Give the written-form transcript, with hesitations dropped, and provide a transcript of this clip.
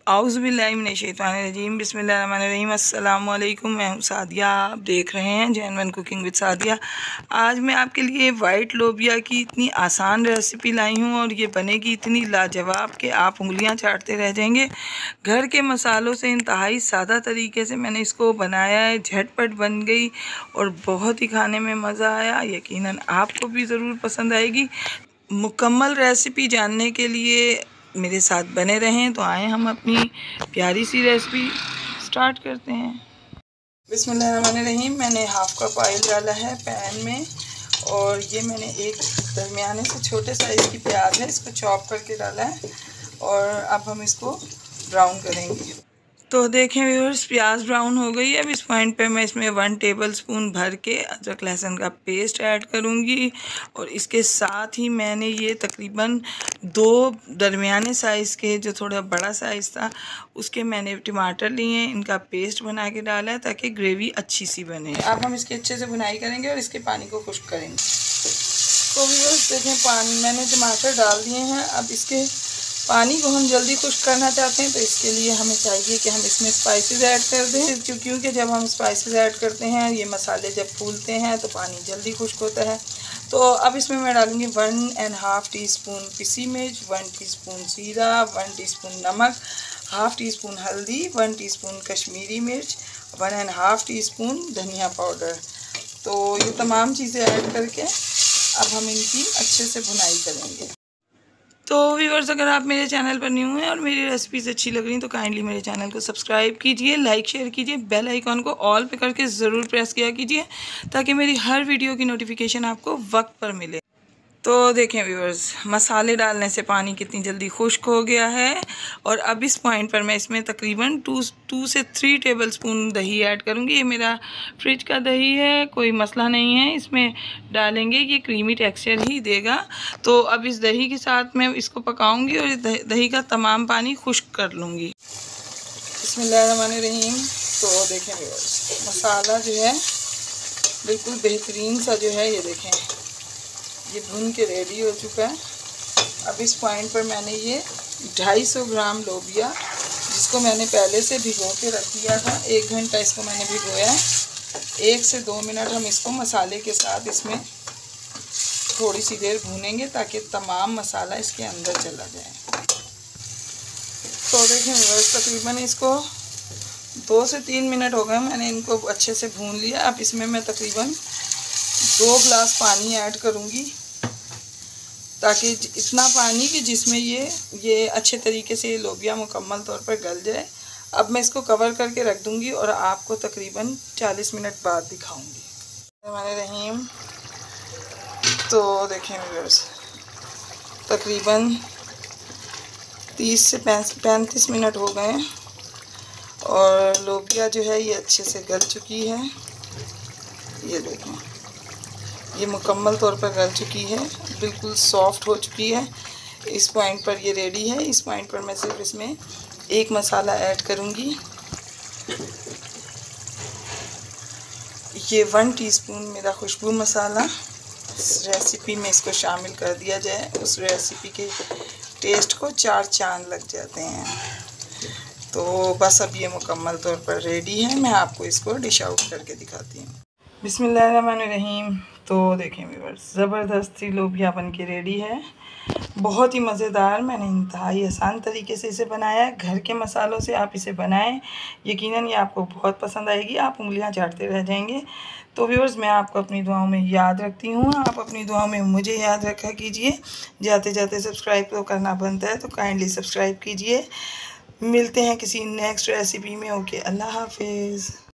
आउज़ुबिल्लाहिमिनश्शैतानिर्रजीम बिस्मिल्लाहिर्रहमानिर्रहीम। अस्सलाम वालेकुम। मैं हूँ सादिया, आप देख रहे हैं जैनवन कुकिंग विद सादिया। आज मैं आपके लिए वाइट लोबिया की इतनी आसान रेसिपी लाई हूँ और ये बनेगी इतनी लाजवाब कि आप उंगलियाँ चाटते रह जाएंगे। घर के मसालों से इंतहाई सादा तरीके से मैंने इसको बनाया है, झटपट बन गई और बहुत ही खाने में मज़ा आया। यकीनन आपको भी ज़रूर पसंद आएगी। मुकम्मल रेसिपी जानने के लिए मेरे साथ बने रहें। तो आए हम अपनी प्यारी सी रेसिपी स्टार्ट करते हैं। बिस्मिल्लाहिर्रहमानिर्रहीम। मैंने हाफ़ कप ऑयल डाला है पैन में और ये मैंने एक दरमियाने से छोटे साइज़ की प्याज है, इसको चॉप करके डाला है और अब हम इसको ब्राउन करेंगे। तो देखें व्यूअर्स, प्याज ब्राउन हो गई है। अब इस पॉइंट पे मैं इसमें 1 टेबलस्पून भर के अदरक लहसुन का पेस्ट ऐड करूँगी और इसके साथ ही मैंने ये तकरीबन 2 दरमियाने साइज़ के, जो थोड़ा बड़ा साइज़ था, उसके मैंने टमाटर लिए हैं, इनका पेस्ट बना के डाला है ताकि ग्रेवी अच्छी सी बने। अब हम इसकी अच्छे से भुनाई करेंगे और इसके पानी को खुश्क करेंगे। तो व्यूअर्स देखें, पानी मैंने टमाटर डाल दिए हैं। अब इसके पानी को हम जल्दी खुश्क करना चाहते हैं तो इसके लिए हमें चाहिए कि हम इसमें स्पाइसेस ऐड कर दें, क्योंकि जब हम स्पाइसेस ऐड करते हैं, ये मसाले जब फूलते हैं तो पानी जल्दी खुश्क होता है। तो अब इसमें मैं डालूँगी 1.5 टीस्पून पिसी मिर्च, 1 टीस्पून जीरा, 1 टीस्पून नमक, हाफ़ टीस्पून हल्दी, 1 टीस्पून कश्मीरी मिर्च, 1.5 टीस्पून धनिया पाउडर। तो ये तमाम चीज़ें ऐड करके अब हम इनकी अच्छे से भुनाई करेंगे। तो व्यूअर्स, अगर आप मेरे चैनल पर न्यू हैं और मेरी रेसिपीज़ अच्छी लग रही हैं तो काइंडली मेरे चैनल को सब्सक्राइब कीजिए, लाइक शेयर कीजिए, बेल आइकॉन को ऑल पे करके ज़रूर प्रेस किया कीजिए ताकि मेरी हर वीडियो की नोटिफिकेशन आपको वक्त पर मिले। तो देखें व्यूअर्स, मसाले डालने से पानी कितनी जल्दी खुश्क हो गया है और अब इस पॉइंट पर मैं इसमें तकरीबन 2 से 3 टेबलस्पून दही ऐड करूँगी। ये मेरा फ्रिज का दही है, कोई मसला नहीं है, इसमें डालेंगे ये क्रीमी टेक्सचर ही देगा। तो अब इस दही के साथ मैं इसको पकाऊंगी और दही का तमाम पानी खुश्क कर लूँगी। बिस्मिल्लाहिर्रहमानिर्रहीम। तो देखें व्यूअर्स, मसाला जो है बिल्कुल बेहतरीन सा जो है, ये देखें ये भुन के रेडी हो चुका है। अब इस पॉइंट पर मैंने ये 250 ग्राम लोबिया, जिसको मैंने पहले से भिगो के रख दिया था, 1 घंटा इसको मैंने भिगोया है। 1 से 2 मिनट हम इसको मसाले के साथ इसमें थोड़ी सी देर भूनेंगे ताकि तमाम मसाला इसके अंदर चला जाए। तो देखें बस तकरीबन इसको 2 से 3 मिनट हो गए, मैंने इनको अच्छे से भून लिया। अब इसमें मैं तकरीबन 2 गिलास पानी ऐड करूँगी ताकि इतना पानी कि जिसमें ये अच्छे तरीके से ये लोबिया मुकम्मल तौर पर गल जाए। अब मैं इसको कवर करके रख दूँगी और आपको तकरीबन 40 मिनट बाद दिखाऊँगी। हमारे रहीम, तो देखें व्यूअर्स, तकरीबन 30 से 35 मिनट हो गए और लोबिया जो है ये अच्छे से गल चुकी है। ये देखें, ये मुकम्मल तौर पर गल चुकी है, बिल्कुल सॉफ्ट हो चुकी है। इस पॉइंट पर ये रेडी है। इस पॉइंट पर मैं सिर्फ इसमें एक मसाला ऐड करूँगी। ये 1 टीस्पून मेरा खुशबू मसाला इस रेसिपी में इसको शामिल कर दिया जाए, उस रेसिपी के टेस्ट को 4 चांद लग जाते हैं। तो बस अब ये मुकम्मल तौर पर रेडी है। मैं आपको इसको डिश आउट करके दिखाती हूँ। बिस्मिल्लाहिर्रहमानिर्रहीम। तो देखें व्यूअर्स, ज़बरदस्ती लोबिया बन के रेडी है, बहुत ही मज़ेदार। मैंने इंतहाई आसान तरीके से इसे बनाया है। घर के मसालों से आप इसे बनाएं, यकीनन ये आपको बहुत पसंद आएगी, आप उंगलियां चाटते रह जाएंगे। तो व्यूअर्स, मैं आपको अपनी दुआओं में याद रखती हूँ, आप अपनी दुआओं में मुझे याद रखा कीजिए। जाते जाते सब्सक्राइब तो करना बनता है, तो काइंडली सब्सक्राइब कीजिए। मिलते हैं किसी नेक्स्ट रेसिपी में। ओके, अल्लाह हाफिज़।